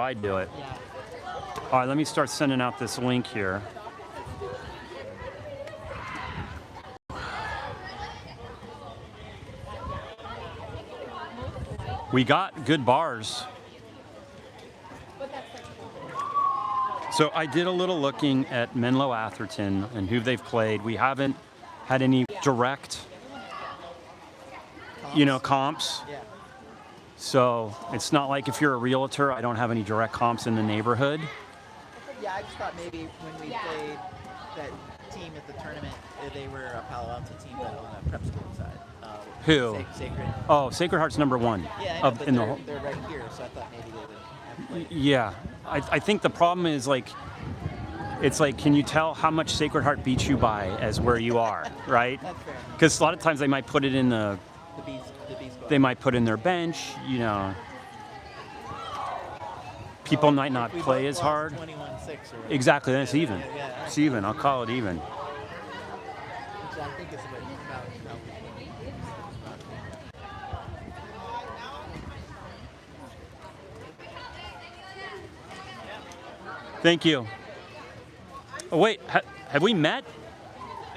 I do it. Yeah. All right, let me start sending out this link here. We got good bars. So I did a little looking at Menlo Atherton and who they've played. We haven't had any direct, comps. Yeah. So it's not like if you're a realtor, I don't have any direct comps in the neighborhood. Yeah, I just thought maybe when we played that team at the tournament, they were a Palo Alto team, but on the prep school side. Who? Sacred. Oh, Sacred Heart's number one. Yeah, I know, but they're right here, so I thought maybe they would have played. Yeah, I think the problem is it's like, can you tell how much Sacred Heart beats you by as where you are, right? That's fair. Because a lot of times they might put it in the B squad. they might put in their bench, People might not If we play both as lost hard. 21-6 or Exactly, that's even. Yeah, It's even. I'll call it even. which I think is about Thank you. Oh, wait, have we met?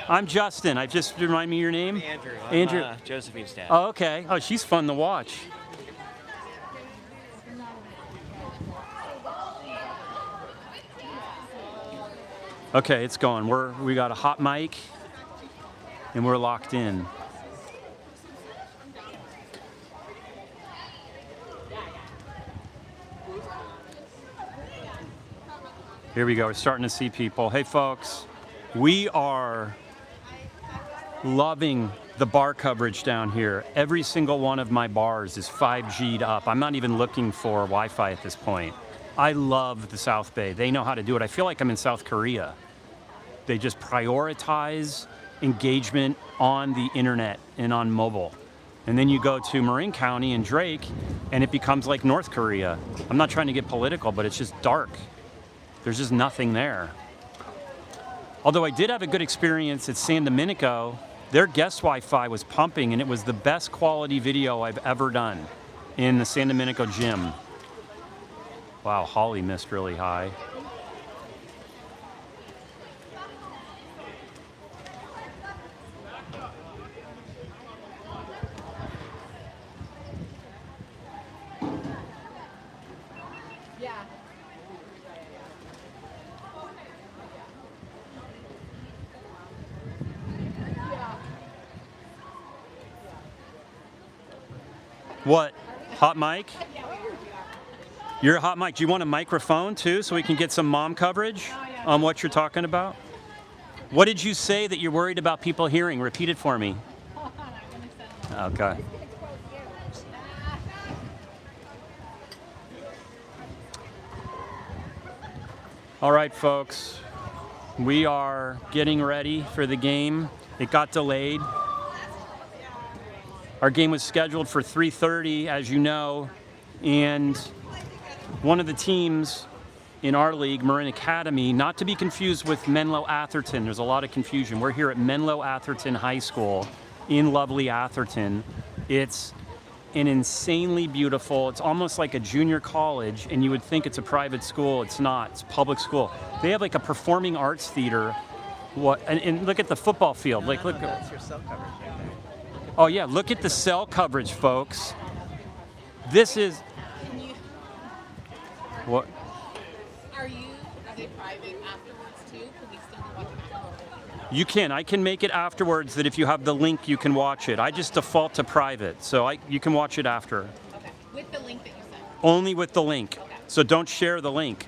I'm Justin. Just remind me your name. Andrew. Andrew. Josephine's dad. Oh, okay. Oh, she's fun to watch. Okay, it's going. We got a hot mic, and we're locked in. Here we go. We're starting to see people. Hey, folks, we are loving the bar coverage down here. Every single one of my bars is 5G'd up. I'm not even looking for Wi-Fi at this point. I love the South Bay. They know how to do it. I feel like I'm in South Korea. They just prioritize engagement on the internet and on mobile. And then you go to Marin County and Drake, and it becomes like North Korea. I'm not trying to get political, but it's just dark. There's just nothing there. Although I did have a good experience at San Domenico, their guest Wi-Fi was pumping, and it was the best quality video I've ever done in the San Domenico gym. Wow, Holly missed really high. What? Hot mic? You're a hot mic. Do you want a microphone too so we can get some mom coverage on what you're talking about? What did you say that you're worried about people hearing? Repeat it for me. Okay. All right, folks. We are getting ready for the game. It got delayed. Our game was scheduled for 3:30, as you know, and one of the teams in our league, Marin Academy, not to be confused with Menlo Atherton. There's a lot of confusion. We're here at Menlo Atherton High School in lovely Atherton. It's an insanely beautiful, it's almost like a junior college, and you would think it's a private school. It's not. It's a public school. They have like a performing arts theater. And look at the football field. Look. That's your cell coverage right there. Oh yeah, look at the cell coverage, folks. This is what? Are they private afterwards too? Can we still watch it afterwards? You can. I can make it afterwards. That if you have the link, you can watch it. I just default to private, so you can watch it after. Okay. With the link that you sent. Only with the link. Okay. So don't share the link.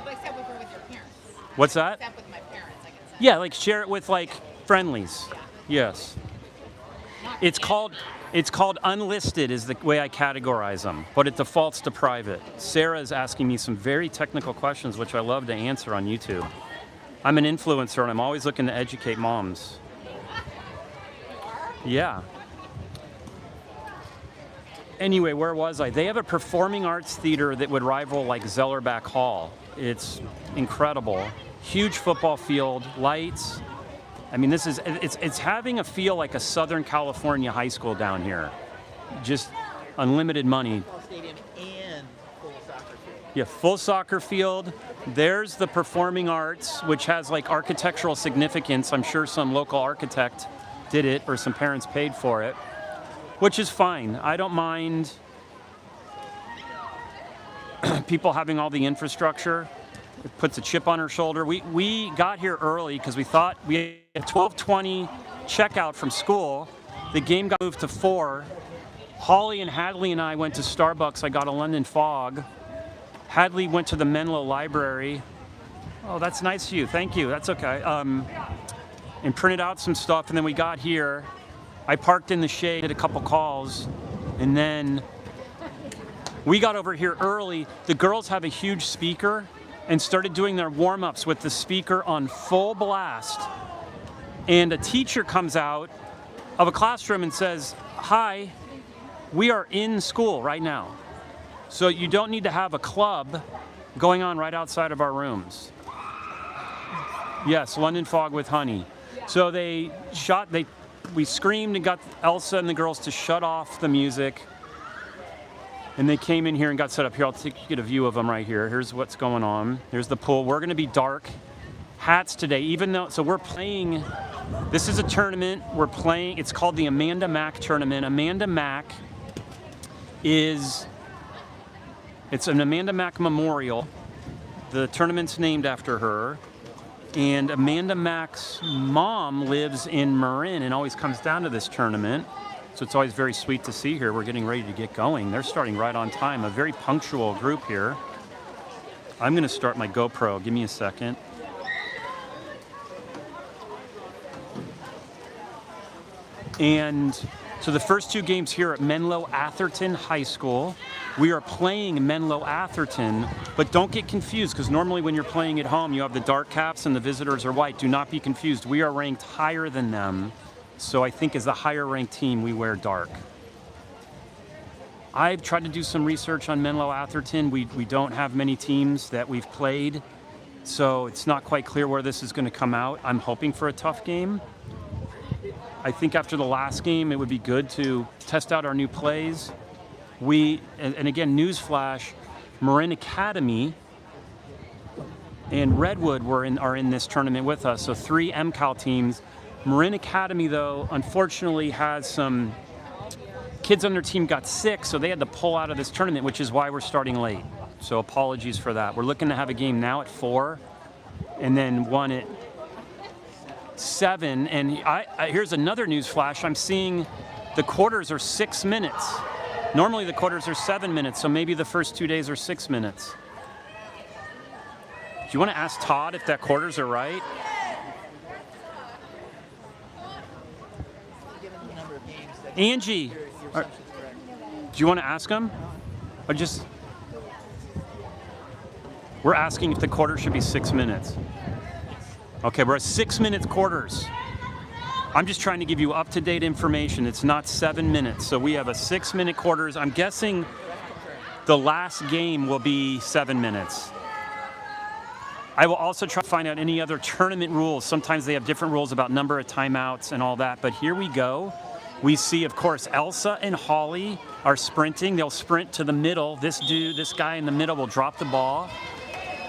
Well, except with your parents. What's that? Except with my parents, I can send. Yeah, like share it with like friendlies. Yes. It's called unlisted is the way I categorize them, but it defaults to private. Sarah is asking me some very technical questions, which I love to answer on YouTube. I'm an influencer, and I'm always looking to educate moms. Yeah. Anyway, where was I? They have a performing arts theater that would rival like Zellerbach Hall. It's incredible. Huge football field, lights. I mean, it's having a feel like a Southern California high school down here. Just unlimited money. Football stadium and full soccer field. Yeah, full soccer field. There's the performing arts, which has like architectural significance. I'm sure some local architect did it or some parents paid for it, which is fine. I don't mind people having all the infrastructure. It puts a chip on her shoulder. We got here early because we thought we had 12:20 checkout from school. The game got moved to 4. Holly and Hadley and I went to Starbucks. I got a London Fog. Hadley went to the Menlo Library. Oh, that's nice of you. Thank you. That's okay. And printed out some stuff, and then we got here. I parked in the shade, did a couple calls, and then we got over here early. The girls have a huge speaker and started doing their warm-ups with the speaker on full blast. And a teacher comes out of a classroom and says, "Hi, we are in school right now. So you don't need to have a club going on right outside of our rooms." Yes, London Fog with honey. So we screamed and got Elsa and the girls to shut off the music. And they came in here and got set up. Here, I'll get a view of them right here. Here's what's going on. Here's the pool. We're gonna be dark hats today, even though, so we're playing, this is a tournament. We're playing, it's called the Amanda Mack Tournament. Amanda Mack it's an Amanda Mack Memorial. The tournament's named after her. And Amanda Mack's mom lives in Marin and always comes down to this tournament. So it's always very sweet to see her. We're getting ready to get going. They're starting right on time. A very punctual group here. I'm gonna start my GoPro. Give me a second. And so the first 2 games here at Menlo Atherton High School. We are playing Menlo Atherton, but don't get confused because normally when you're playing at home, you have the dark caps and the visitors are white. Do not be confused. We are ranked higher than them. So I think as the higher ranked team, we wear dark. I've tried to do some research on Menlo Atherton. We don't have many teams that we've played, so it's not quite clear where this is going to come out. I'm hoping for a tough game. I think after the last game, it would be good to test out our new plays. And again, newsflash, Marin Academy and Redwood are in this tournament with us, so 3 MCAL teams. Marin Academy, though, unfortunately has some kids on their team got sick, so they had to pull out of this tournament, which is why we're starting late. So apologies for that. We're looking to have a game now at 4 and then one at 7. And here's another news flash. I'm seeing the quarters are 6 minutes. Normally the quarters are 7 minutes, so maybe the first 2 days are 6 minutes. Do you want to ask Todd if that quarters are right? Given the number of games that Angie, your assumption's correct. do you want to ask him? Or just... We're asking if the quarter should be 6 minutes. Okay, we're at 6 minute quarters. I'm just trying to give you up-to-date information. It's not 7 minutes, so we have a 6 minute quarters. I'm guessing the last game will be 7 minutes. I will also try to find out any other tournament rules. Sometimes they have different rules about number of timeouts and all that, but here we go. We see, of course, Elsa and Holly are sprinting. They'll sprint to the middle. This guy in the middle will drop the ball.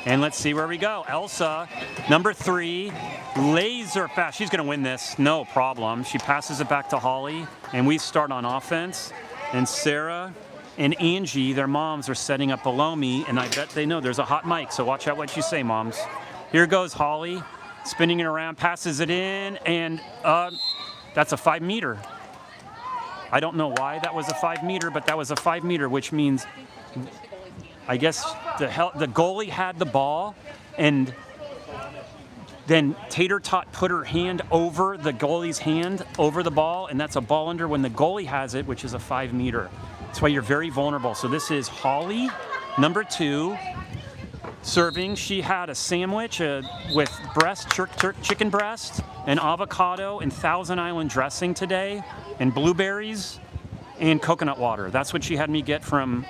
And let's see where we go. Elsa, number 3, laser fast. She's gonna win this, no problem. She passes it back to Holly, and we start on offense. And Sarah and Angie, their moms, are setting up below me, and I bet they know there's a hot mic, so watch out what you say, moms. Here goes Holly, spinning it around, passes it in, and that's a 5 meter. I don't know why that was a 5 meter, but that was a 5 meter, which means I guess the goalie had the ball, and then Tater Tot put her hand over the goalie's hand over the ball, and that's a ball under when the goalie has it, which is a 5 meter. That's why you're very vulnerable. So this is Holly, number 2, serving. She had a sandwich with chicken breast, and avocado, and Thousand Island dressing today, and blueberries, and coconut water. That's what she had me get from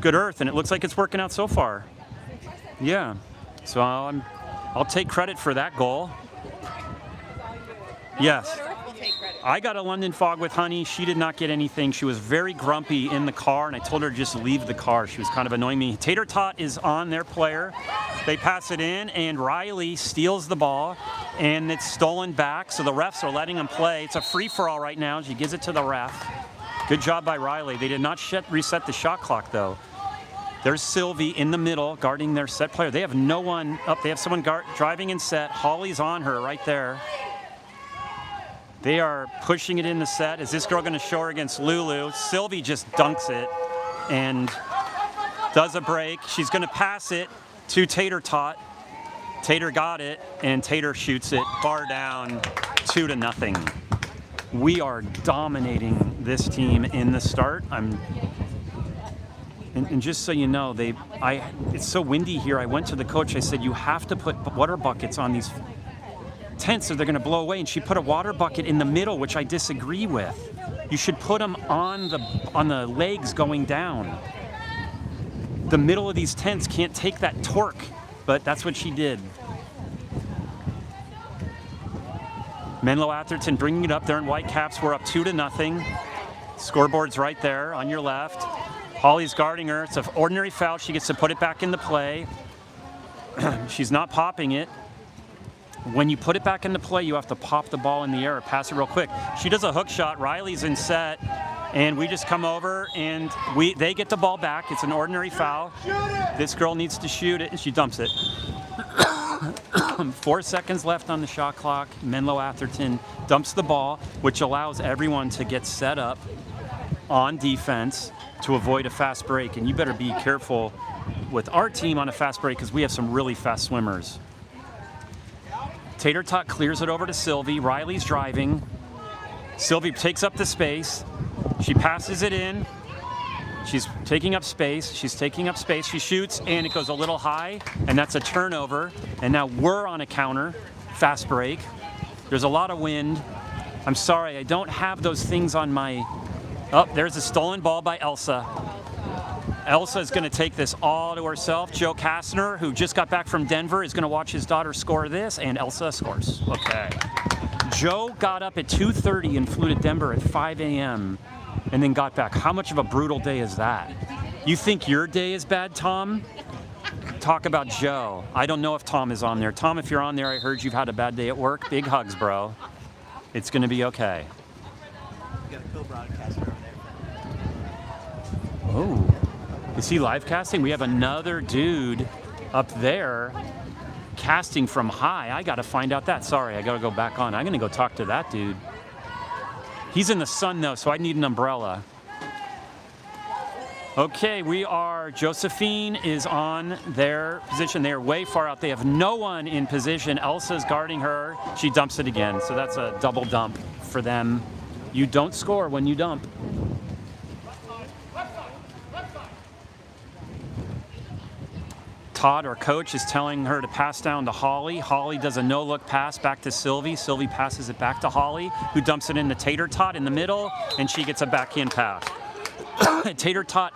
Good Earth, and it looks like it's working out so far. Yeah, so I'll take credit for that goal. Yes. We'll take credit. I got a London Fog with honey. She did not get anything. She was very grumpy in the car, and I told her to just leave the car. She was kind of annoying me. Tater Tot is on their player. They pass it in, and Riley steals the ball, and it's stolen back, so the refs are letting him play. It's a free-for-all right now. She gives it to the ref. Good job by Riley. They did not reset the shot clock, though. There's Sylvie in the middle guarding their set player. They have no one up. They have someone driving in set. Holly's on her right there. They are pushing it in the set. Is this girl going to show her against Lulu? Sylvie just dunks it and does a break. She's going to pass it to Tater Tot. Tater got it, and Tater shoots it far down, 2-0. We are dominating this team in the start. And just so you know, it's so windy here. I went to the coach. I said, you have to put water buckets on these tents or they're going to blow away. And she put a water bucket in the middle, which I disagree with. You should put them on the legs going down. The middle of these tents can't take that torque, but that's what she did. Menlo Atherton bringing it up. They're in white caps. We're up 2-0. Scoreboard's right there on your left. Holly's guarding her. It's an ordinary foul. She gets to put it back into play. She's not popping it. When you put it back into play, you have to pop the ball in the air or pass it real quick. She does a hook shot. Riley's in set, and we just come over, and they get the ball back. It's an ordinary foul. This girl needs to shoot it, and she dumps it. 4 seconds left on the shot clock. Menlo Atherton dumps the ball, which allows everyone to get set up on defense to avoid a fast break. And you better be careful with our team on a fast break because we have some really fast swimmers. Tater Tot clears it over to Sylvie. Riley's driving. Sylvie takes up the space. She passes it in. She's taking up space. She's taking up space. She shoots, and it goes a little high, and that's a turnover. And now we're on a counter. Fast break. There's a lot of wind. I'm sorry, I don't have those things on my... Oh, there's a stolen ball by Elsa. Elsa is going to take this all to herself. Joe Kastner, who just got back from Denver, is going to watch his daughter score this, and Elsa scores. Okay. Joe got up at 2:30 and flew to Denver at 5 a.m. and then got back. How much of a brutal day is that? You think your day is bad, Tom? Talk about Joe. I don't know if Tom is on there. Tom, if you're on there, I heard you've had a bad day at work. Big hugs, bro. It's going to be okay. We got a co-broadcaster over there. Oh. Is he live casting? We have another dude up there casting from high. I got to find out that. Sorry, I got to go back on. I'm going to go talk to that dude. He's in the sun, though, so I need an umbrella. Okay, Josephine is on their position. They are way far out. They have no one in position. Elsa's guarding her. She dumps it again, so that's a double dump for them. You don't score when you dump. Todd, our coach, is telling her to pass down to Holly. Holly does a no-look pass back to Sylvie. Sylvie passes it back to Holly, who dumps it into Tater Tot in the middle, and she gets a backhand pass. Tater Tot,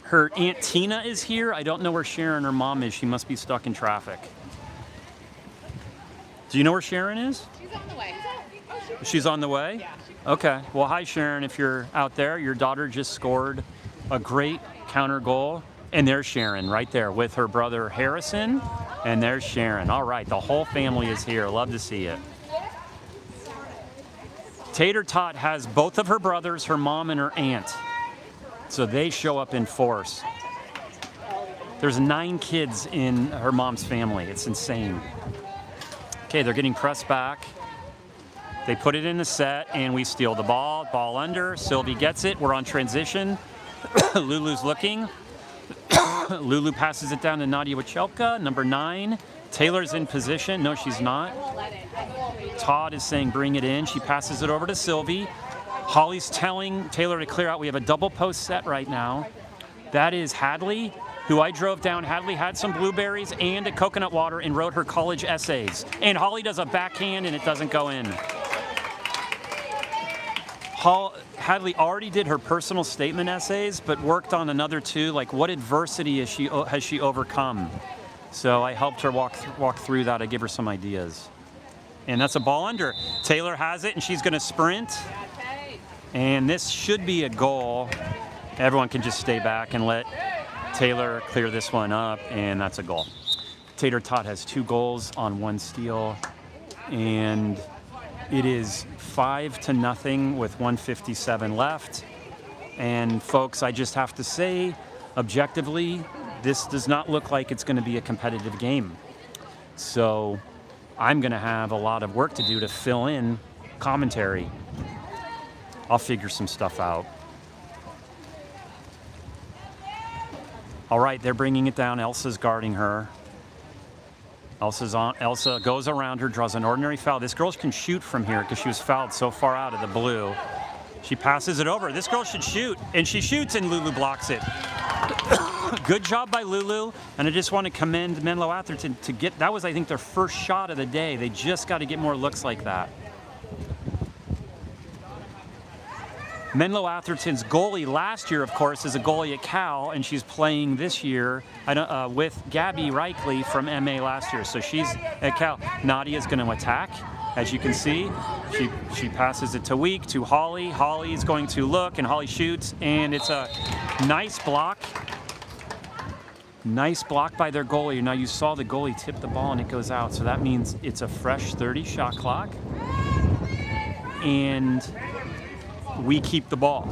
her Aunt Tina is here. I don't know where Sharon, her mom, is. She must be stuck in traffic. Do you know where Sharon is? She's on the way. She's on the way? Yeah. Okay. Well, hi, Sharon, if you're out there. Your daughter just scored a great counter goal. And there's Sharon right there with her brother Harrison. And there's Sharon. All right, the whole family is here. Love to see it. Tater Tot has both of her brothers, her mom, and her aunt. So they show up in force. There's 9 kids in her mom's family. It's insane. Okay, they're getting pressed back. They put it in the set, and we steal the ball. Ball under. Sylvie gets it. We're on transition. Lulu's looking. Lulu passes it down to Nadia Wachelka, number 9. Taylor's in position. No, she's not. Todd is saying bring it in. She passes it over to Sylvie. Holly's telling Taylor to clear out. We have a double post set right now. That is Hadley, who I drove down. Hadley had some blueberries and a coconut water and wrote her college essays. And Holly does a backhand and it doesn't go in. Hadley already did her personal statement essays, but worked on another 2. Like, what adversity has she overcome? So I helped her walk through that. I gave her some ideas. And that's a ball under. Taylor has it, and she's going to sprint. And this should be a goal. Everyone can just stay back and let Taylor clear this one up, and that's a goal. Tater Tot has 2 goals on 1 steal, and it is 5-0 with 1:57 left. And folks, I just have to say, objectively, this does not look like it's going to be a competitive game. So I'm going to have a lot of work to do to fill in commentary. I'll figure some stuff out. All right, they're bringing it down. Elsa's guarding her. Elsa goes around her, draws an ordinary foul. This girl can shoot from here because she was fouled so far out of the blue. She passes it over. This girl should shoot, and she shoots, and Lulu blocks it. Good job by Lulu, and I just want to commend Menlo Atherton to get, that was, I think, their first shot of the day. They just got to get more looks like that. Menlo Atherton's goalie last year, of course, is a goalie at Cal, and she's playing this year with Gabby Reichley from MA last year. So she's at Cal. Nadia's going to attack, as you can see. She passes it to Week, to Holly. Holly is going to look, and Holly shoots, and it's a nice block. Nice block by their goalie. Now you saw the goalie tip the ball, and it goes out. So that means it's a fresh 30 shot clock. And we keep the ball.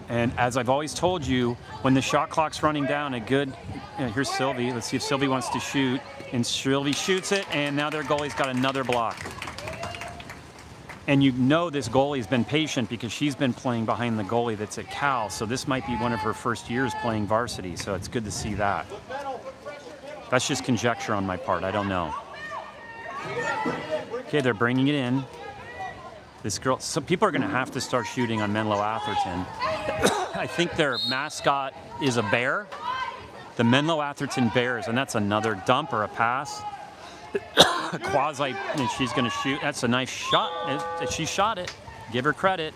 And as I've always told you, when the shot clock's running down, here's Sylvie. Let's see if Sylvie wants to shoot. And Sylvie shoots it, and now their goalie's got another block. And you know this goalie's been patient because she's been playing behind the goalie that's at Cal, so this might be one of her first years playing varsity, so it's good to see that. That's just conjecture on my part, I don't know. Okay, they're bringing it in. This girl, some people are going to have to start shooting on Menlo Atherton. I think their mascot is a bear. The Menlo Atherton Bears, and that's another dump or a pass. Quasi, and she's going to shoot. That's a nice shot. She shot it. Give her credit.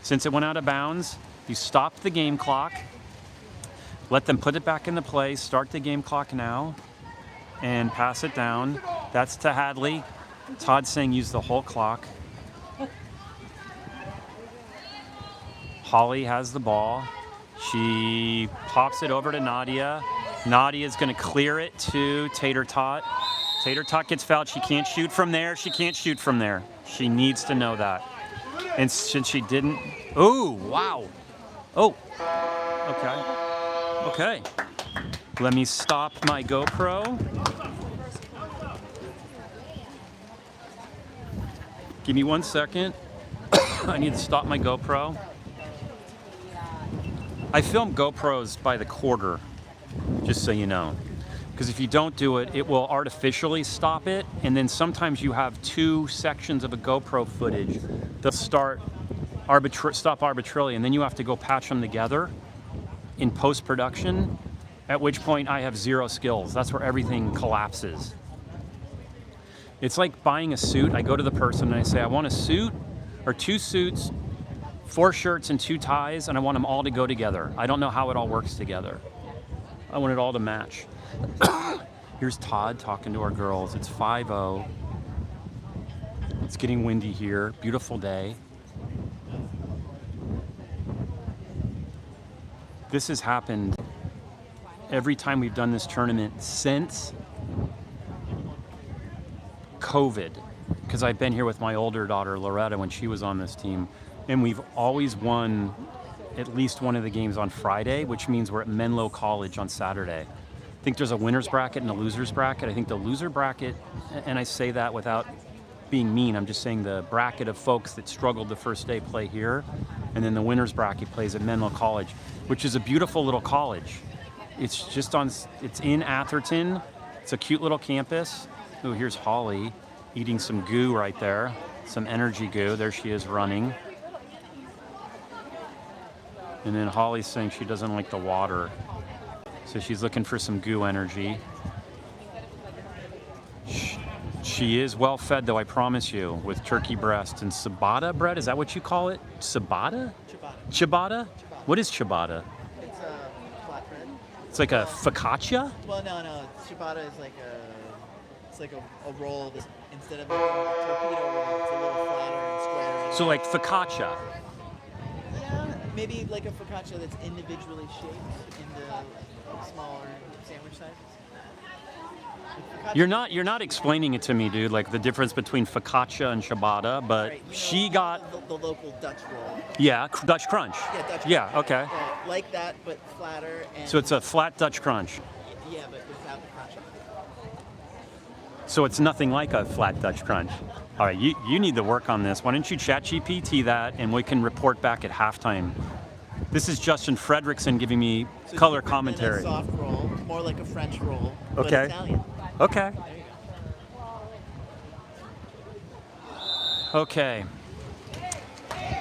Since it went out of bounds, you stop the game clock. Let them put it back into play. Start the game clock now. And pass it down. That's to Hadley. Todd's saying use the whole clock. Holly has the ball. She pops it over to Nadia. Nadia's going to clear it to Tater Tot. Tater Tot gets fouled. She can't shoot from there. She can't shoot from there. She needs to know that. And since she didn't... Oh, wow. Oh, okay. Okay. Let me stop my GoPro. Give me 1 second. I need to stop my GoPro. I film GoPros by the quarter, just so you know. Because if you don't do it, it will artificially stop it, and then sometimes you have 2 sections of a GoPro footage that stop arbitrarily, and then you have to go patch them together in post-production, at which point I have 0 skills. That's where everything collapses. It's like buying a suit. I go to the person and I say, I want a suit or 2 suits, 4 shirts and 2 ties, and I want them all to go together. I don't know how it all works together. I want it all to match. Here's Todd talking to our girls. It's 5-0. It's getting windy here. Beautiful day. This has happened every time we've done this tournament since COVID, because I've been here with my older daughter, Loretta, when she was on this team. And we've always won at least one of the games on Friday, which means we're at Menlo College on Saturday. I think there's a winner's bracket and a loser's bracket. I think the loser bracket, and I say that without being mean, I'm just saying the bracket of folks that struggled the first day play here, and then the winner's bracket plays at Menlo College, which is a beautiful little college. It's in Atherton. It's a cute little campus. Oh, here's Holly eating some goo right there, some energy goo. There she is running. And then Holly's saying she doesn't like the water. So she's looking for some goo energy. She is well fed, though, I promise you, with turkey breast and ciabatta bread. Is that what you call it? Ciabatta? Ciabatta. Ciabatta? What is ciabatta? It's a flatbread. It's like a focaccia? Well, no. Ciabatta is like a it's like a roll that instead of making a torpedo roll, it's a little flatter and square. So like focaccia. Yeah, maybe like a focaccia that's individually shaped into smaller sandwich sizes. Like You're not explaining it to me, dude. Like the difference between focaccia and ciabatta, but right, she got the local Dutch roll. Dutch crunch. Yeah, Dutch. Yeah, crunch. okay. Like that, but flatter. And So it's a flat Dutch crunch. yeah, but without the crunch. So it's nothing like a flat Dutch crunch. All right, you need to work on this. Why don't you chat GPT that and we can report back at halftime. This is Justin Fredrickson giving me So color different than commentary. a soft roll, more like a French roll, but Okay. Italian. Okay. There you go. Okay.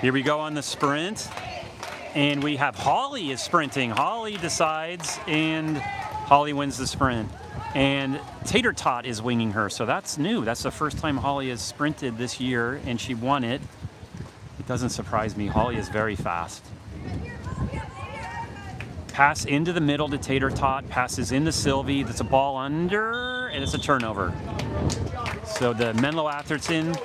Here we go on the sprint. And we have Holly is sprinting. Holly decides, and Holly wins the sprint. And Tater Tot is winging her, so that's new. That's the first time Holly has sprinted this year, and she won it. It doesn't surprise me. Holly is very fast. Pass into the middle to Tater Tot, passes into Sylvie. That's a ball under, and it's a turnover. So the Menlo Atherton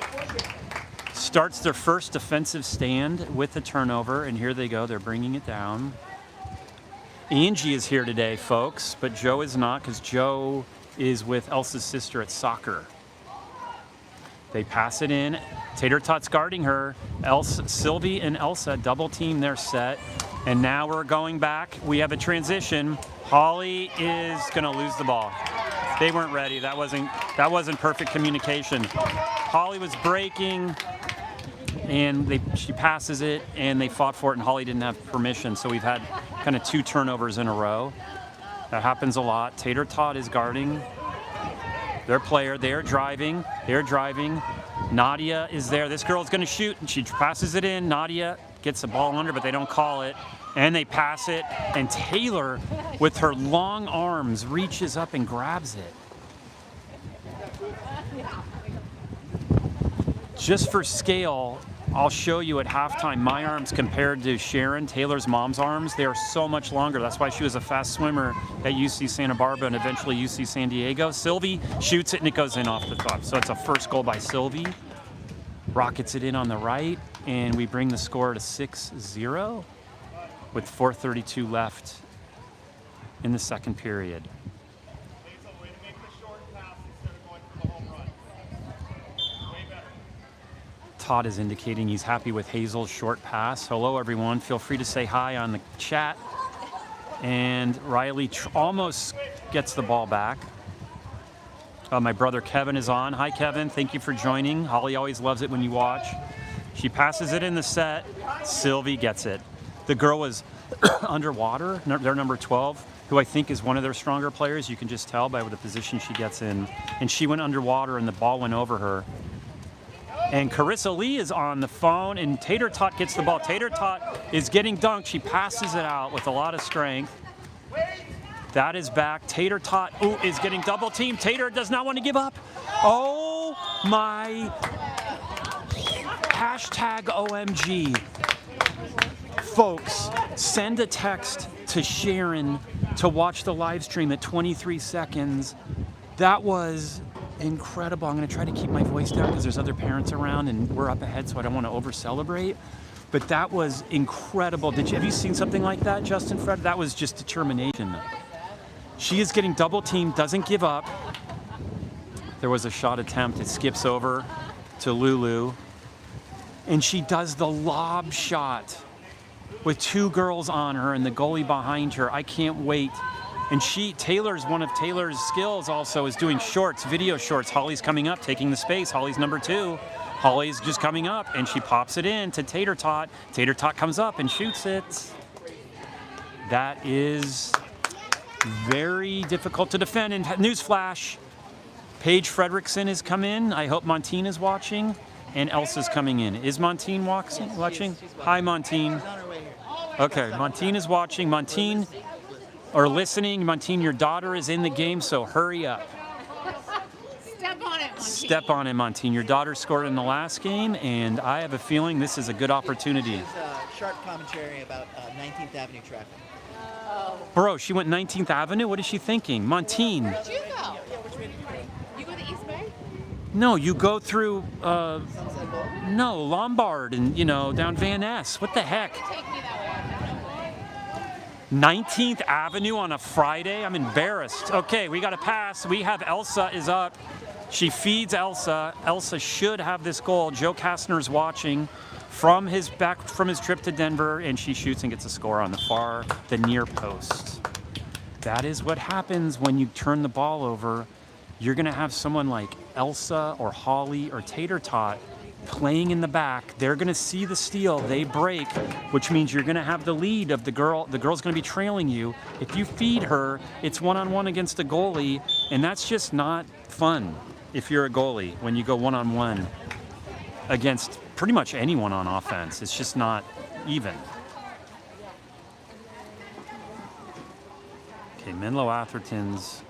starts their first defensive stand with the turnover, and here they go. They're bringing it down. Angie is here today, folks, but Joe is not because Joe is with Elsa's sister at soccer. They pass it in. Tater Tot's guarding her. Sylvie and Elsa double team their set. And now we're going back. We have a transition. Holly is going to lose the ball. They weren't ready. That wasn't perfect communication. Holly was breaking, and she passes it, and they fought for it, and Holly didn't have permission. So we've had kind of 2 turnovers in a row. That happens a lot. Tater Tot is guarding their player. They're driving. Nadia is there. This girl's going to shoot, and she passes it in. Nadia gets the ball under, but they don't call it. And they pass it, and Taylor, with her long arms, reaches up and grabs it. Just for scale, I'll show you at halftime my arms compared to Sharon, Taylor's mom's arms. They are so much longer. That's why she was a fast swimmer at UC Santa Barbara and eventually UC San Diego. Sylvie shoots it, and it goes in off the top. So it's a first goal by Sylvie. Rockets it in on the right, and we bring the score to 6-0 with 4:32 left in the second period. Todd is indicating he's happy with Hazel's short pass. Hello, everyone. Feel free to say hi on the chat. And Riley almost gets the ball back. My brother Kevin is on. Hi, Kevin. Thank you for joining. Holly always loves it when you watch. She passes it in the set. Sylvie gets it. The girl was underwater. They're number 12, who I think is one of their stronger players. You can just tell by the position she gets in. And she went underwater, and the ball went over her. And Carissa Lee is on the phone, and Tater Tot gets the ball. Tater Tot is getting dunked. She passes it out with a lot of strength. That is back. Tater Tot is getting double teamed. Tater does not want to give up. Oh my, #OMG. Folks, send a text to Sharon to watch the live stream at 23 seconds. That was incredible. I'm going to try to keep my voice down because there's other parents around and we're up ahead, so I don't want to over celebrate. But that was incredible. Have you seen something like that, Justin Fred? That was just determination. She is getting double teamed, doesn't give up. There was a shot attempt. It skips over to Lulu. And she does the lob shot with 2 girls on her and the goalie behind her. I can't wait. And one of Taylor's skills also is doing shorts, video shorts. Holly's coming up, taking the space. Holly's number 2. Holly's just coming up, and she pops it in to Tater Tot. Tater Tot comes up and shoots it. That is very difficult to defend. And newsflash, Paige Fredrickson has come in. I hope Montine is watching, and Elsa's coming in. Is Montine watching? Hi, Montine. Okay, Montine is watching. Montine, or listening. Montine, your daughter is in the game, so hurry up. Step on it, Montine. Step on it, Montine. Your daughter scored in the last game, and I have a feeling this is a good opportunity. Sharp commentary about 19th Avenue traffic. Bro, she went 19th Avenue? What is she thinking? Montine. Where'd you go? You go to East No, you go through, Sunset Bowl? no, Lombard and, down Van Ness. What the heck? Take me that way. 19th Avenue on a Friday? I'm embarrassed. Okay, we got to pass. We have Elsa is up. She feeds Elsa. Elsa should have this goal. Joe Kastner's watching from his trip to Denver, and she shoots and gets a score on the near post. That is what happens when you turn the ball over. You're going to have someone like Elsa or Holly or Tater Tot playing in the back. They're going to see the steal. They break, which means you're going to have the lead of the girl. The girl's going to be trailing you. If you feed her, it's one-on-one against a goalie, and that's just not fun if you're a goalie when you go one-on-one against pretty much anyone on offense. It's just not even. Okay, Menlo Atherton's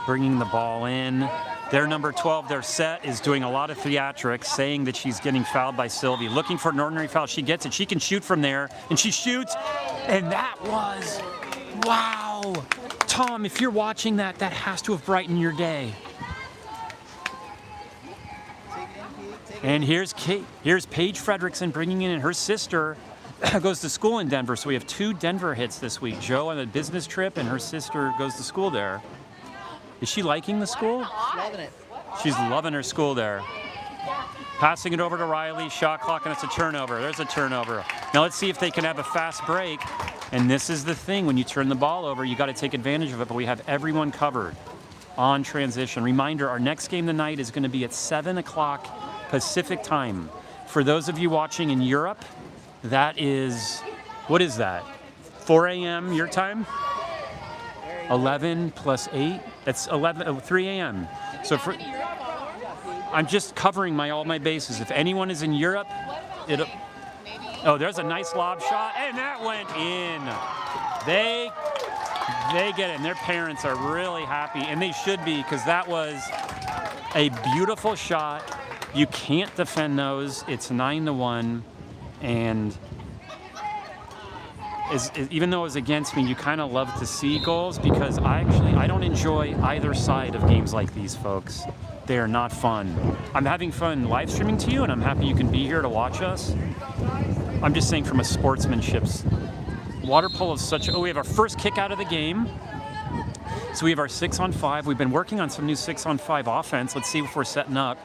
bringing the ball in. Their number 12, their set, is doing a lot of theatrics, saying that she's getting fouled by Sylvie. Looking for an ordinary foul. She gets it. She can shoot from there, and she shoots. And that was, wow. Tom, if you're watching that, that has to have brightened your day. And here's Paige Fredrickson bringing in, and her sister goes to school in Denver. So we have 2 Denver hits this week. Joe on a business trip, and her sister goes to school there. Is she liking the school? Loving it. She's loving her school there. Passing it over to Riley, shot clock, and it's a turnover. There's a turnover. Now let's see if they can have a fast break. And this is the thing, when you turn the ball over, you got to take advantage of it, but we have everyone covered on transition. Reminder, our next game tonight is going to be at 7 o'clock Pacific time. For those of you watching in Europe, that is, what is that? 4 a.m. your time? 11 plus 8, that's 3 a.m. So I'm just covering all my bases. If anyone is in Europe, oh, there's a nice lob shot, and that went in. They get it, and their parents are really happy, and they should be, because that was a beautiful shot. You can't defend those. It's 9-1, and even though it was against me, you kind of love to see goals, because I don't enjoy either side of games like these, folks. They are not fun. I'm having fun live streaming to you, and I'm happy you can be here to watch us. I'm just saying, from a sportsmanship, water polo is we have our first kick out of the game. So we have our 6-on-5. We've been working on some new 6-on-5 offense. Let's see if we're setting up.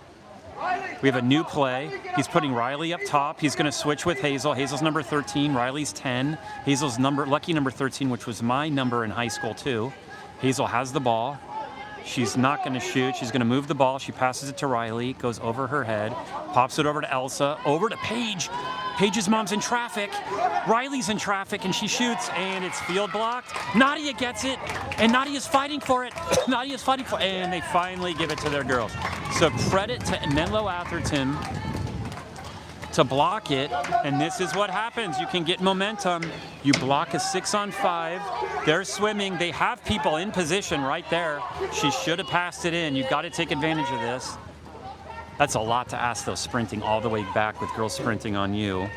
We have a new play. He's putting Riley up top. He's going to switch with Hazel. Hazel's number 13. Riley's 10. Hazel's lucky number 13, which was my number in high school too. Hazel has the ball. She's not going to shoot. She's going to move the ball. She passes it to Riley. Goes over her head. Pops it over to Elsa. Over to Paige. Paige's mom's in traffic. Riley's in traffic, and she shoots, and it's field blocked. Nadia gets it, and Nadia's fighting for it. Nadia's fighting for it, and they finally give it to their girls. So credit to Menlo Atherton to block it, and this is what happens. You can get momentum. You block a 6-on-5. They're swimming. They have people in position right there. She should have passed it in. You've got to take advantage of this. That's a lot to ask, though, sprinting all the way back with girls sprinting on you.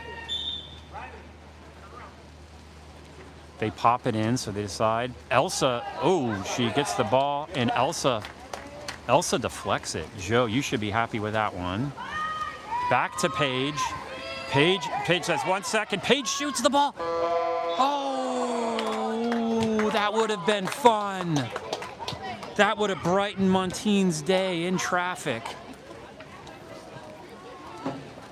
They pop it in, so they decide. Elsa, she gets the ball, and Elsa deflects it. Joe, you should be happy with that one. Back to Paige. Paige says 1 second. Paige shoots the ball. Oh, that would have been fun. That would have brightened Montine's day in traffic.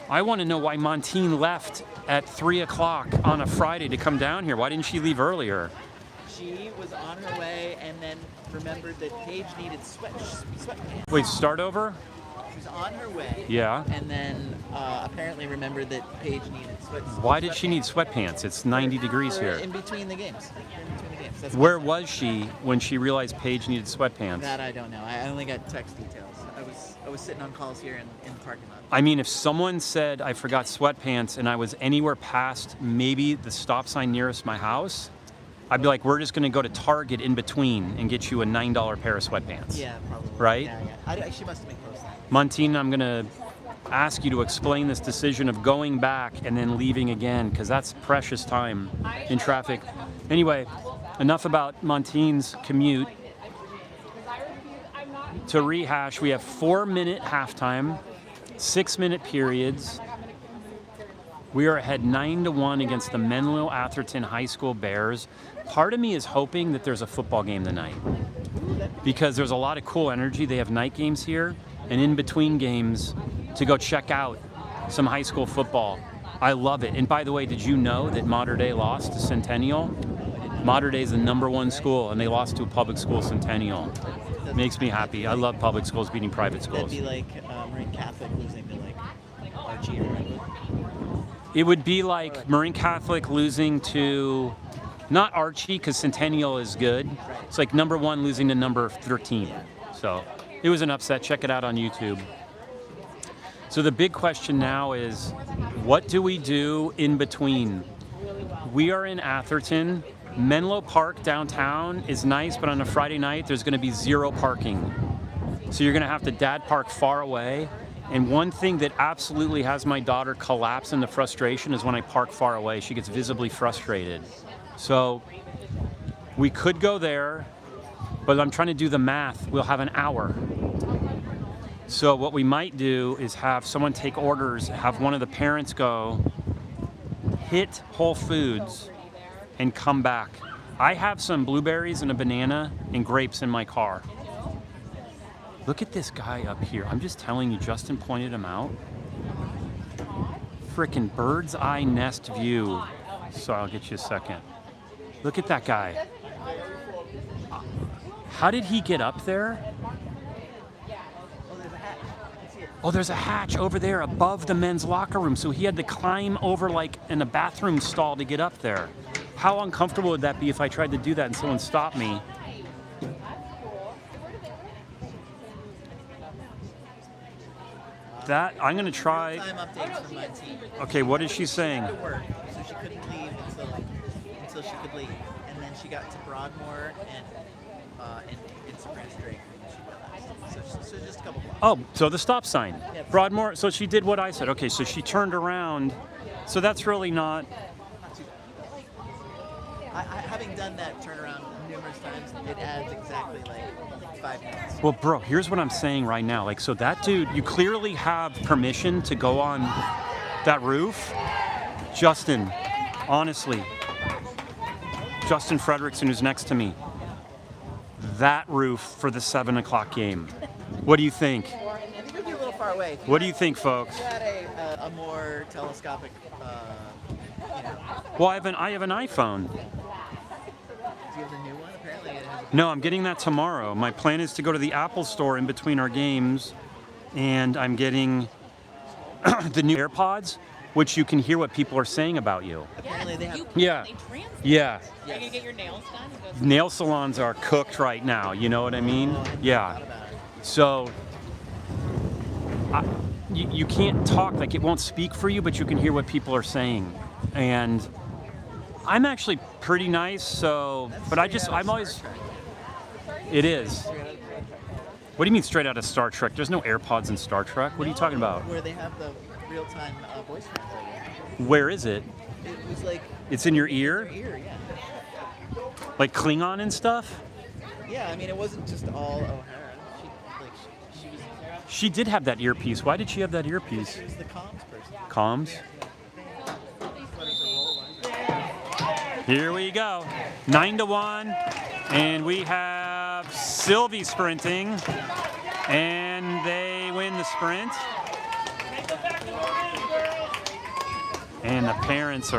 I want to know why Montine left at 3 o'clock on a Friday to come down here. Why didn't she leave earlier? She was on her way and then remembered that Paige needed sweatpants. Wait, start over? She was on her way. Yeah. And then apparently remembered that Paige needed sweatpants. Why did she need sweatpants? It's 90 degrees here. In between the games. That's Where was she when she realized Paige needed sweatpants? That I don't know. I only got text details. I was sitting on calls here in the parking lot. I mean, if someone said I forgot sweatpants and I was anywhere past maybe the stop sign nearest my house, I'd be like, we're just going to go to Target in between and get you a $9 pair of sweatpants. Yeah, probably. Right? Yeah. She must have been close to that. Montine, I'm going to ask you to explain this decision of going back and then leaving again, because that's precious time in traffic. Anyway, enough about Montine's commute. to rehash, we have 4-minute halftime, 6-minute periods. We are ahead 9-1 against the Menlo Atherton High School Bears. Part of me is hoping that there's a football game tonight because there's a lot of cool energy. They have night games here, and in between games to go check out some high school football. I love it. And by the way, did you know that Mater Dei lost to Centennial? Mater Dei is the #1 school, and they lost to a public school, Centennial. Makes me happy. I love public schools beating private schools. That'd be like Marin Catholic losing to like Archie or Redwood. It would be like Marin Catholic losing to, not Archie, because Centennial is good. It's like #1 losing to number 13. So it was an upset. Check it out on YouTube. So the big question now is, what do we do in between? We are in Atherton. Menlo Park downtown is nice, but on a Friday night, there's going to be 0 parking. So you're going to have to dad park far away. And one thing that absolutely has my daughter collapse into frustration is when I park far away. She gets visibly frustrated. So we could go there, but I'm trying to do the math. We'll have an hour. So what we might do is have someone take orders, have one of the parents go hit Whole Foods and come back. I have some blueberries and a banana and grapes in my car. Look at this guy up here. I'm just telling you, Justin pointed him out. Frickin' bird's eye nest view. So I'll get you a second. Look at that guy. How did he get up there? Oh, there's a hatch over there above the men's locker room. So he had to climb over like in a bathroom stall to get up there. How uncomfortable would that be if I tried to do that and someone stopped me? That, I'm gonna try. Time updates from my team. Okay, what is she saying? To work, so she couldn't leave until she could leave, and then she got to Broadmoor and Surprise Drake. So just a couple blocks. Oh, so the stop sign. Yep. Broadmoor, so she did what I said. Okay, so she turned around. So that's really not. Having done that turnaround numerous times, it adds exactly like 5 minutes. Well, bro, here's what I'm saying right now. Like, so that dude, you clearly have permission to go on that roof. Justin, honestly, Justin Frederickson, who's next to me, that roof for the 7 o'clock game. What do you think? It could be a little far away. What do you think, folks? If you had a more telescopic, Well, I have an iPhone. do you have the new one? Apparently it has No, I'm getting that tomorrow. My plan is to go to the Apple store in between our games, and I'm getting the new AirPods, which you can hear what people are saying about you. apparently they have. Yeah. They translate. Yeah. Are you gonna get your nails done? It goes- Nail salons are cooked right now, you know what I mean? Yeah. So you can't talk, like it won't speak for you, but you can hear what people are saying. And I'm actually pretty nice, so, but I'm always, it is. What do you mean straight out of Star Trek? There's no AirPods in Star Trek. What are you talking about? Where they have the real-time voice translator. Where is it? It was like It's in your ear? ear, yeah. Like Klingon and stuff? Yeah, I mean it wasn't just all O'Hara. She was She did have that earpiece. Why did she have that earpiece? she was the comms person. Comms? Here we go. 9-1. And we have Sylvie sprinting. And they win the sprint. And the parents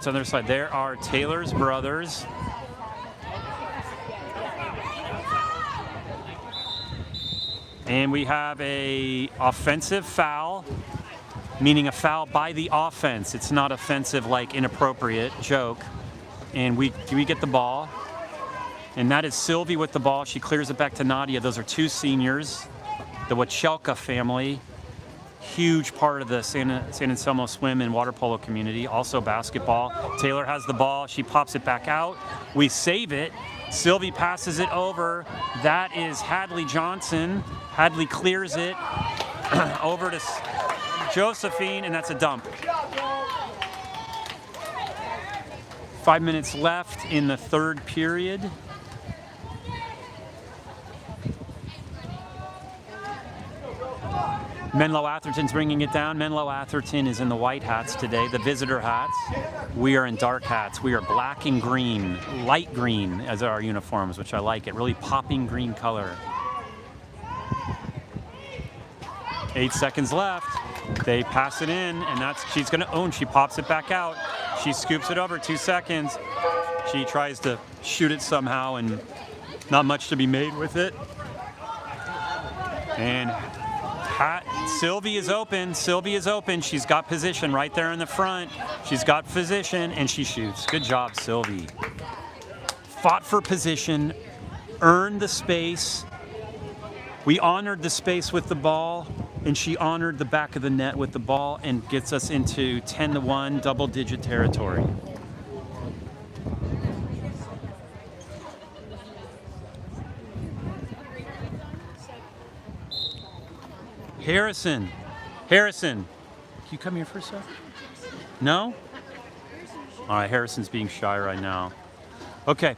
on their side. There are Taylor's brothers. And we have a offensive foul, meaning a foul by the offense. It's not offensive like inappropriate joke. And we get the ball. And that is Sylvie with the ball. She clears it back to Nadia. Those are 2 seniors, the Wachelka family. Huge part of the San Anselmo swim and water polo community, also basketball. Taylor has the ball, she pops it back out. We save it, Sylvie passes it over. That is Hadley Johnson. Hadley clears it over to Josephine, and that's a dump. 5 minutes left in the third period. Menlo Atherton's bringing it down. Menlo Atherton is in the white hats today, the visitor hats. We are in dark hats. We are black and green, light green as our uniforms, which I like it. Really popping green color. 8 seconds left. They pass it in, and she's going to own. She pops it back out. She scoops it over 2 seconds. She tries to shoot it somehow, and not much to be made with it. And Sylvie is open. Sylvie is open. She's got position right there in the front. She's got position, and she shoots. Good job, Sylvie. Fought for position, earned the space. We honored the space with the ball, and she honored the back of the net with the ball and gets us into 10-1 double-digit territory. Harrison, can you come here for a sec? No? All right, Harrison's being shy right now. Okay,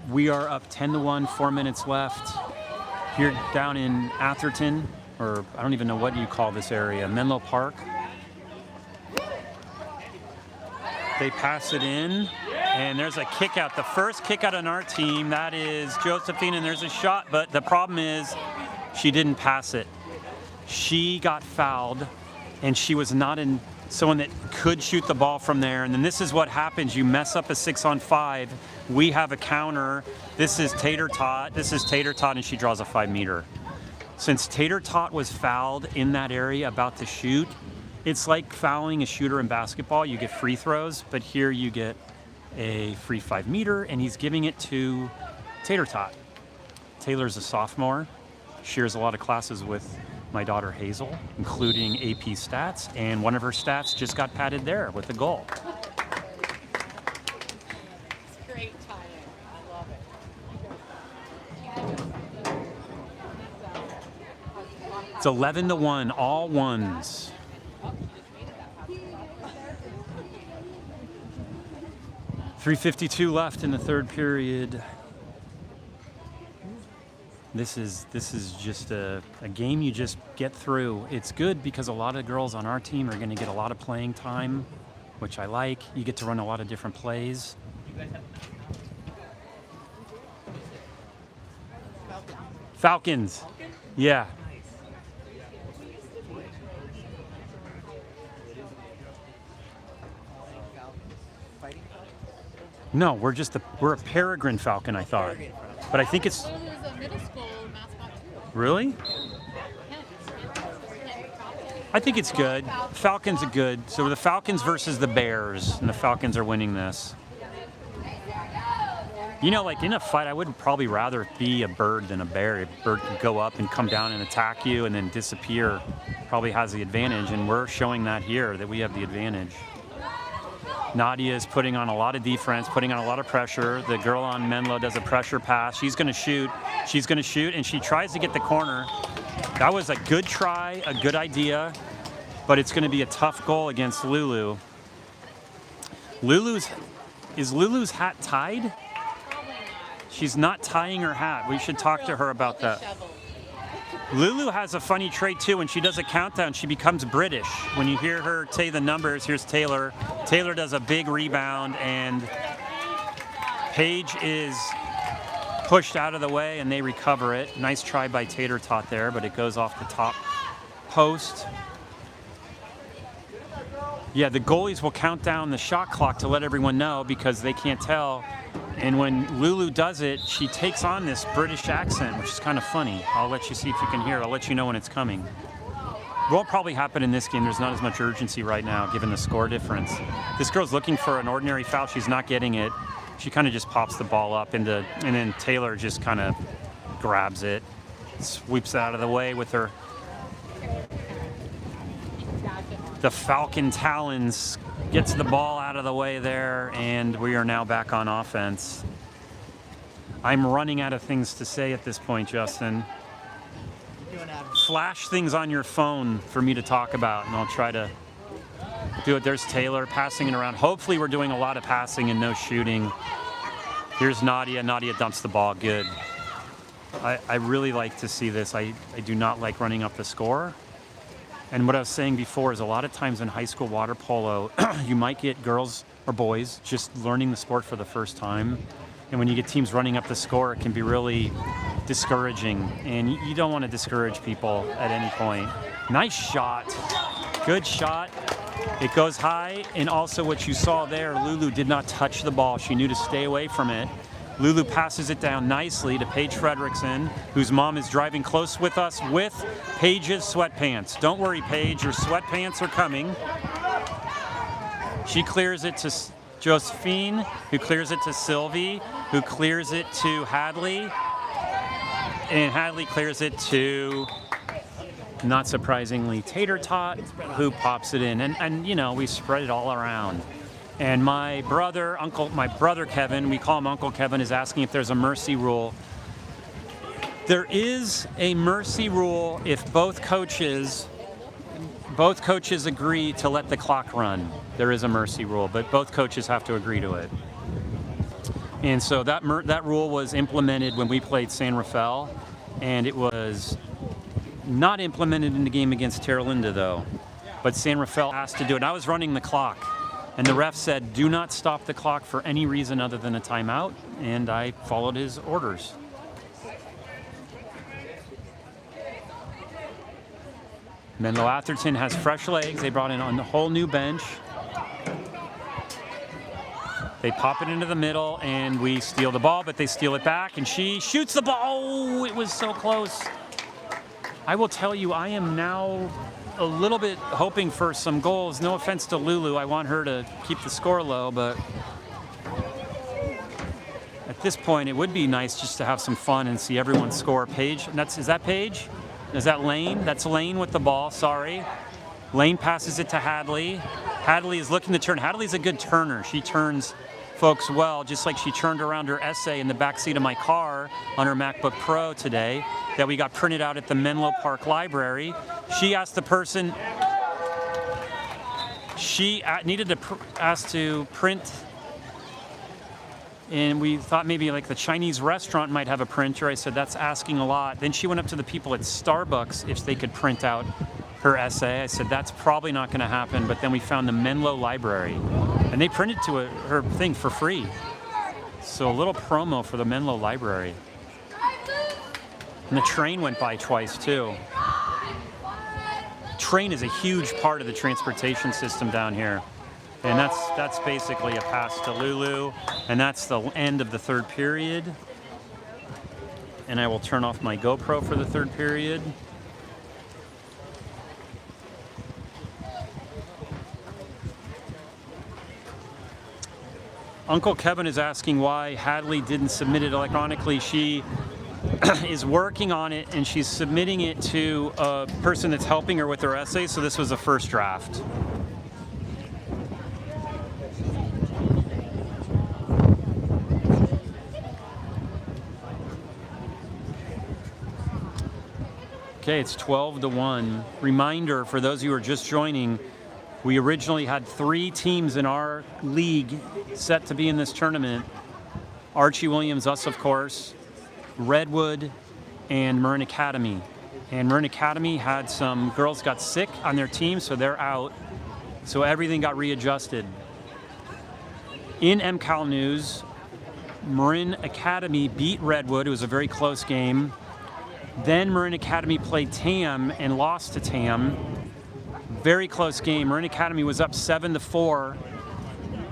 we are up 10-1, 4 minutes left. Here down in Atherton, or I don't even know what you call this area, Menlo Park. They pass it in, and there's a kick out. The first kick out on our team, that is Josephine, and there's a shot, but the problem is she didn't pass it. She got fouled, and she was not in someone that could shoot the ball from there. And then this is what happens. You mess up a 6-on-5. We have a counter. This is Tater Tot. And she draws a 5-meter. Since Tater Tot was fouled in that area about to shoot, it's like fouling a shooter in basketball. You get free throws, but here you get a free 5-meter, and he's giving it to Tater Tot. Taylor's a sophomore, shares a lot of classes with my daughter Hazel, including AP stats, and one of her stats just got padded there with a goal. It's great timing. I love it. It's 11-1, all ones. 3:52 left in the third period. This is just a game you just get through. It's good because a lot of girls on our team are going to get a lot of playing time, which I like. You get to run a lot of different plays. Falcons. Yeah. No, we're a peregrine falcon, I thought. But I think it's... Lulu's a middle school mascot too. Really? I think it's good. Falcons are good. So the Falcons versus the Bears, and the Falcons are winning this. You know, like in a fight, I would probably rather be a bird than a bear. A bird could go up and come down and attack you and then disappear. Probably has the advantage, and we're showing that here, that we have the advantage. Nadia is putting on a lot of defense, putting on a lot of pressure. The girl on Menlo does a pressure pass. She's going to shoot. And she tries to get the corner. That was a good try, a good idea, but it's going to be a tough goal against Lulu. Is Lulu's hat tied? She's not tying her hat. We should talk to her about that. Lulu has a funny trait too. When she does a countdown, she becomes British. When you hear her say the numbers, here's Taylor. Taylor does a big rebound, and Paige is pushed out of the way, and they recover it. Nice try by Tater Tot there, but it goes off the top post. Yeah, the goalies will count down the shot clock to let everyone know because they can't tell. And when Lulu does it, she takes on this British accent, which is kind of funny. I'll let you see if you can hear it. I'll let you know when it's coming. Won't probably happen in this game. There's not as much urgency right now, given the score difference. This girl's looking for an ordinary foul. She's not getting it. She kind of just pops the ball up, and then Taylor just kind of grabs it, sweeps it out of the way with her. The Falcon talons, gets the ball out of the way there, and we are now back on offense. I'm running out of things to say at this point, Justin. Flash things on your phone for me to talk about, and I'll try to do it. There's Taylor passing it around. Hopefully we're doing a lot of passing and no shooting. Here's Nadia. Nadia dumps the ball. Good. I really like to see this. I do not like running up the score. And what I was saying before is a lot of times in high school water polo, you might get girls or boys just learning the sport for the first time. And when you get teams running up the score, it can be really discouraging. And you don't want to discourage people at any point. Nice shot. Good shot. It goes high. And also what you saw there, Lulu did not touch the ball. She knew to stay away from it. Lulu passes it down nicely to Paige Fredrickson, whose mom is driving close with us with Paige's sweatpants. Don't worry, Paige, your sweatpants are coming. She clears it to Josephine, who clears it to Sylvie, who clears it to Hadley, and Hadley clears it to, not surprisingly, Tater Tot, who pops it in. And you know, we spread it all around. And my brother Kevin, we call him Uncle Kevin, is asking if there's a mercy rule. There is a mercy rule if both coaches agree to let the clock run. There is a mercy rule, but both coaches have to agree to it. And so that rule was implemented when we played San Rafael, and it was not implemented in the game against Terralinda though. But San Rafael asked to do it. And I was running the clock. And the ref said, do not stop the clock for any reason other than a timeout, and I followed his orders. Menlo Atherton has fresh legs. They brought in a whole new bench. They pop it into the middle, and we steal the ball, but they steal it back, and she shoots the ball. Oh, it was so close. I will tell you, I am now a little bit hoping for some goals. No offense to Lulu, I want her to keep the score low, but at this point it would be nice just to have some fun and see everyone score. Paige, is that Paige? Is that Lane? That's Lane with the ball, sorry. Lane passes it to Hadley. Hadley is looking to turn. Hadley's a good turner. She turns folks well, just like she turned around her essay in the backseat of my car on her MacBook Pro today that we got printed out at the Menlo Park Library. She asked the person, she needed to ask to print, and we thought maybe like the Chinese restaurant might have a printer. I said, that's asking a lot. Then she went up to the people at Starbucks if they could print out her essay. I said, that's probably not gonna happen, but then we found the Menlo Library, and they printed to her thing for free. So a little promo for the Menlo Library. And the train went by twice too. Train is a huge part of the transportation system down here. And that's basically a pass to Lulu, and that's the end of the third period. And I will turn off my GoPro for the third period. Uncle Kevin is asking why Hadley didn't submit it electronically. She is working on it, and she's submitting it to a person that's helping her with her essay, so this was a first draft. Okay, it's 12-1. Reminder for those of you who are just joining, we originally had 3 teams in our league set to be in this tournament. Archie Williams, us of course, Redwood, and Marin Academy. And Marin Academy had some girls got sick on their team, so they're out. So everything got readjusted. In MCAL news, Marin Academy beat Redwood. It was a very close game. Then Marin Academy played TAM and lost to TAM. Very close game. Marin Academy was up 7-4,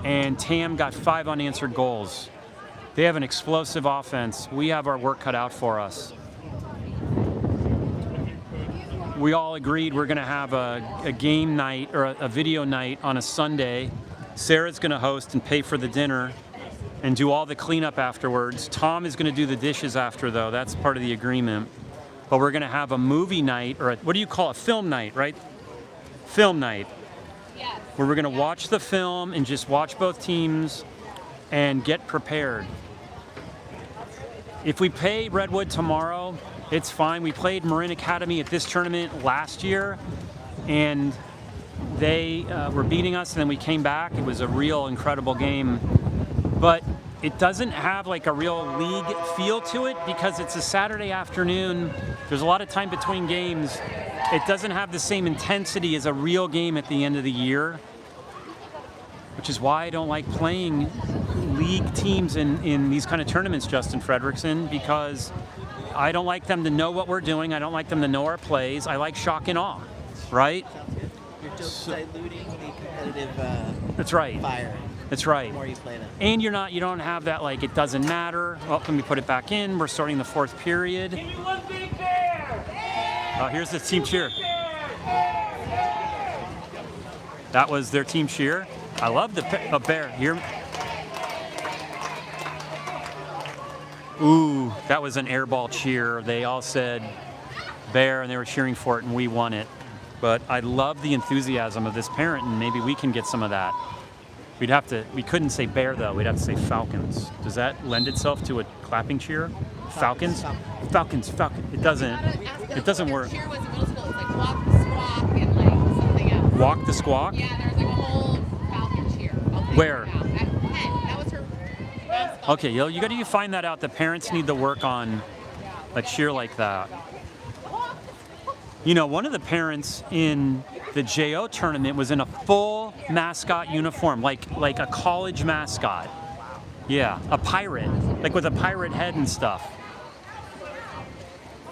and TAM got 5 unanswered goals. They have an explosive offense. We have our work cut out for us. We all agreed we're gonna have a game night or a video night on a Sunday. Sarah's gonna host and pay for the dinner and do all the cleanup afterwards. Tom is gonna do the dishes after though, that's part of the agreement. But we're gonna have a movie night, or what do you call it, film night, right? Film night. Yes. Where we're gonna watch the film and just watch both teams and get prepared. If we play Redwood tomorrow, it's fine. We played Marin Academy at this tournament last year, and they were beating us, and then we came back. It was a real incredible game. But it doesn't have like a real league feel to it because it's a Saturday afternoon. There's a lot of time between games. It doesn't have the same intensity as a real game at the end of the year, which is why I don't like playing league teams in these kind of tournaments, Justin Fredrickson, because I don't like them to know what we're doing. I don't like them to know our plays. I like shock and awe, right? Sounds good. You're just diluting the competitive That's right. fire. That's right. The more you play them. And you don't have that like it doesn't matter. Well, let me put it back in. We're starting the fourth period. Here's the team cheer. That was their team cheer. I love the bear here. Ooh, that was an airball cheer. They all said bear and they were cheering for it and we won it. But I love the enthusiasm of this parent and maybe we can get some of that. We couldn't say bear though, we'd have to say Falcons. Does that lend itself to a clapping cheer? Falcons? Falcons. It doesn't work. Cheer was in middle school. It's like walk the squawk and like something else. Walk the squawk? Yeah, there's like a whole Falcon cheer. Where? At Penn. That was her mascot. Okay, you got to find that out. The parents need to work on a cheer like that. One of the parents in the JO tournament was in a full mascot uniform, like a college mascot. Yeah, a pirate, like with a pirate head and stuff.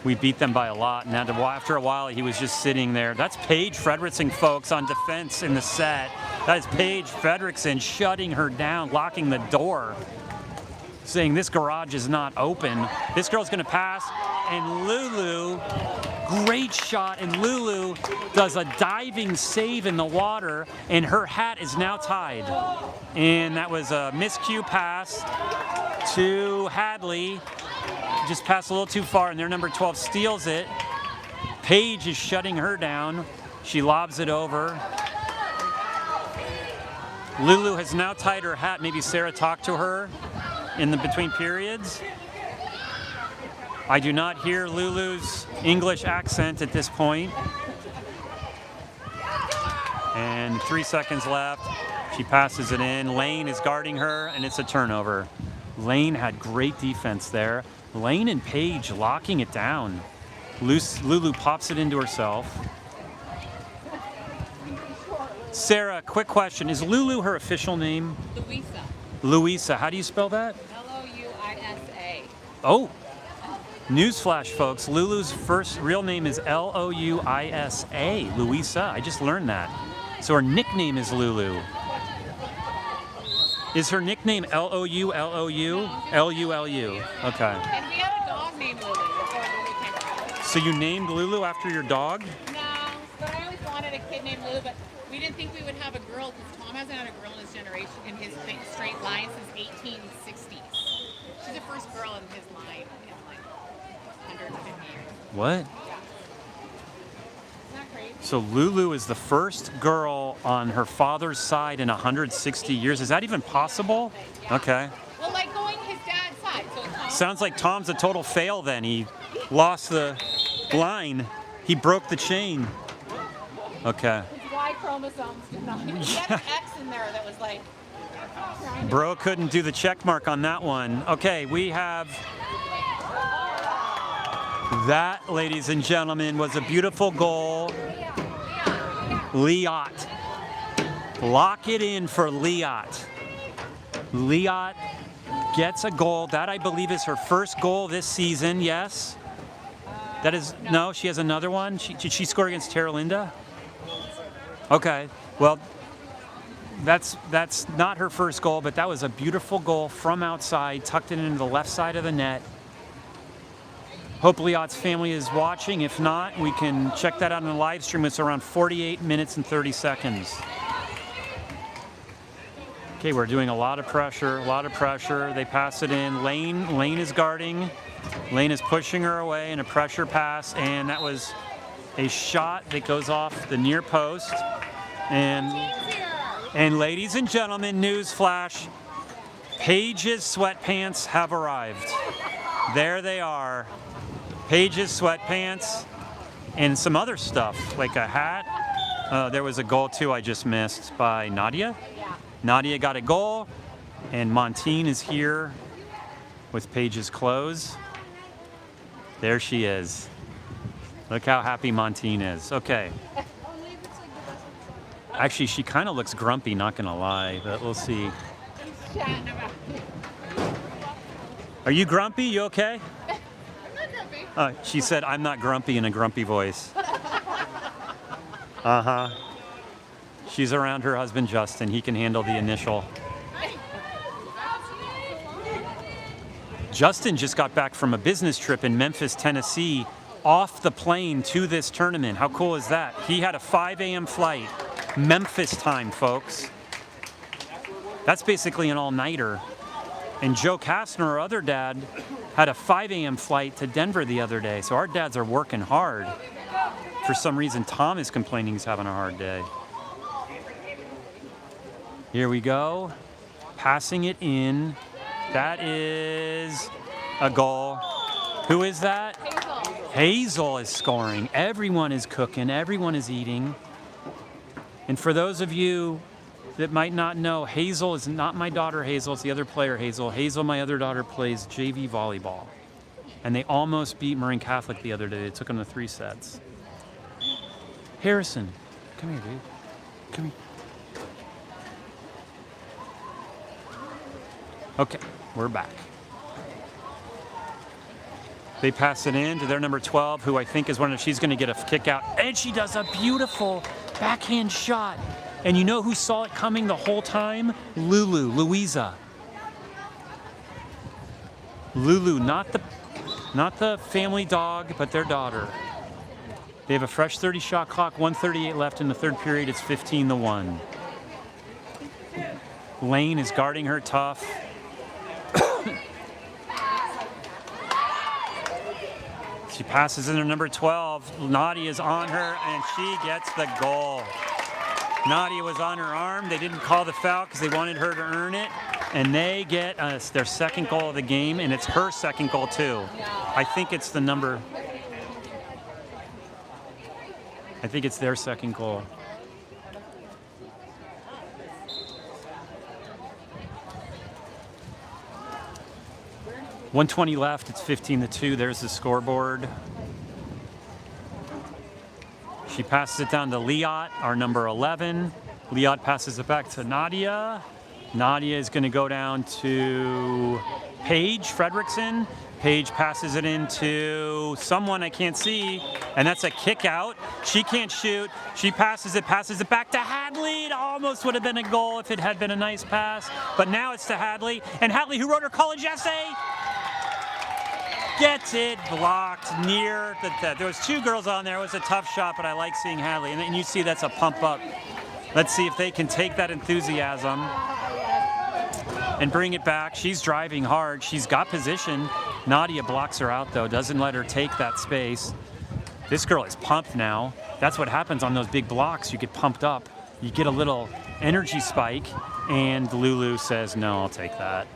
We beat them by a lot, and after a while, he was just sitting there. That's Paige Fredrickson, folks, on defense in the set. That is Paige Fredrickson shutting her down, locking the door, saying this garage is not open. This girl's gonna pass, and Lulu, great shot, and Lulu does a diving save in the water, and her hat is now tied. And that was a miscue pass to Hadley. Just passed a little too far, and their number 12 steals it. Paige is shutting her down. She lobs it over. Lulu has now tied her hat. Maybe Sarah talked to her in the between periods. I do not hear Lulu's English accent at this point. And 3 seconds left. She passes it in. Lane is guarding her, and it's a turnover. Lane had great defense there. Lane and Paige locking it down. Lulu pops it into herself. Sarah, quick question. Is Lulu her official name? Louisa. Louisa. How do you spell that? Louisa. Oh, newsflash, folks. Lulu's first real name is Louisa. Louisa. I just learned that. So her nickname is Lulu. Is her nickname Lou? Lulu? Lulu. Okay. And we had a dog named Lulu before Lulu came around. So you named Lulu after your dog? No, but I always wanted a kid named Lulu, but we didn't think we would have a girl because Tom hasn't had a girl in his generation, in his straight line since 1860s. She's the first girl in his line in like 150 years. What? Isn't that crazy? So Lulu is the first girl on her father's side in 160 years. Is that even possible? Okay. Well, like going his dad's side. So Tom, Sounds like Tom's a total fail then. He lost the line. He broke the chain. Okay. his Y chromosomes did not. He had an X in there that was like. Bro couldn't do the check mark on that one. Okay, we have that, ladies and gentlemen, was a beautiful goal. Liat. Lock it in for Liat. Liat gets a goal. That, I believe, is her first goal this season, yes? That is, no, she has another one? Did she score against Terra Linda? Okay, well, that's not her first goal, but that was a beautiful goal from outside, tucked it into the left side of the net. Hope Liat's family is watching. If not, we can check that out on the live stream. It's around 48 minutes and 30 seconds. Okay, we're doing a lot of pressure. They pass it in. Lane is guarding. Lane is pushing her away in a pressure pass, and that was a shot that goes off the near post. And ladies and gentlemen, news flash, Paige's sweatpants have arrived. There they are. Paige's sweatpants and some other stuff, like a hat. There was a goal too I just missed by Nadia. Nadia got a goal. And Montine is here with Paige's clothes. There she is. Look how happy Montine is. Okay. Actually, she kind of looks grumpy, not gonna lie, but we'll see. Are you grumpy? You okay? I'm not grumpy. She said, I'm not grumpy in a grumpy voice. Uh-huh. She's around her husband, Justin. He can handle the initial. Justin just got back from a business trip in Memphis, Tennessee, off the plane to this tournament. How cool is that? He had a 5 a.m. flight, Memphis time, folks. That's basically an all-nighter. And Joe Kastner, our other dad, had a 5 a.m. flight to Denver the other day. So our dads are working hard. For some reason, Tom is complaining he's having a hard day. Here we go. Passing it in. That is a goal. Who is that? Hazel. Hazel is scoring. Everyone is cooking. Everyone is eating. And for those of you that might not know, Hazel is not my daughter Hazel. It's the other player Hazel. Hazel, my other daughter, plays JV volleyball. And they almost beat Marin Catholic the other day. They took them to 3 sets. Harrison, come here, dude. Come here. Okay, we're back. They pass it in to their number 12, who I think is she's going to get a kick out. And she does a beautiful backhand shot. And you know who saw it coming the whole time? Louisa. Lulu, not the family dog, but their daughter. They have a fresh 30-shot clock, 1:38 left in the third period. It's 15-1. Lane is guarding her tough. She passes into number 12. Nadia is on her, and she gets the goal. Nadia was on her arm. They didn't call the foul because they wanted her to earn it. And they get their second goal of the game, and it's her second goal, too. I think it's the number... I think it's their second goal. .120 left, it's 15-2. There's the scoreboard. She passes it down to Liat, our number 11. Liat passes it back to Nadia. Nadia is going to go down to Paige Fredrickson. Paige passes it into someone I can't see, and that's a kick out. She can't shoot. She passes it back to Hadley. It almost would have been a goal if it had been a nice pass, but now it's to Hadley. And Hadley, who wrote her college essay, gets it blocked near the net. There was 2 girls on there. It was a tough shot, but I like seeing Hadley. And then you see that's a pump up. Let's see if they can take that enthusiasm and bring it back. She's driving hard. She's got position. Nadia blocks her out, though, doesn't let her take that space. This girl is pumped now. That's what happens on those big blocks. You get pumped up. You get a little energy spike, and Lulu says, no, I'll take that.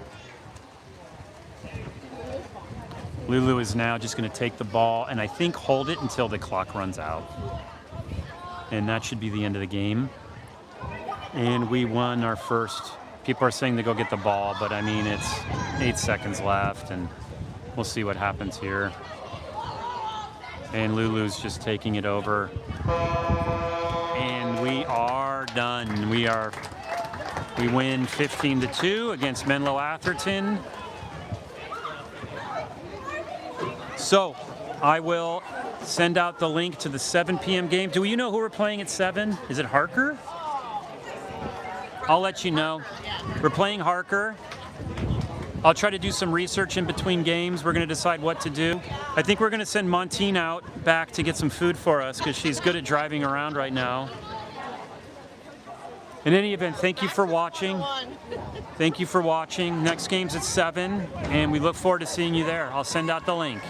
Lulu is now just going to take the ball and I think hold it until the clock runs out. And that should be the end of the game. And we won our first. People are saying to go get the ball, but I mean, it's 8 seconds left and we'll see what happens here. And Lulu's just taking it over. And we are done. We win 15-2 against Menlo Atherton. So I will send out the link to the 7 p.m. game. Do you know who we're playing at 7? Is it Harker? I'll let you know. We're playing Harker. I'll try to do some research in between games. We're going to decide what to do. I think we're going to send Montine out back to get some food for us because she's good at driving around right now. In any event, thank you for watching. Thank you for watching. Next game's at 7, and we look forward to seeing you there. I'll send out the link.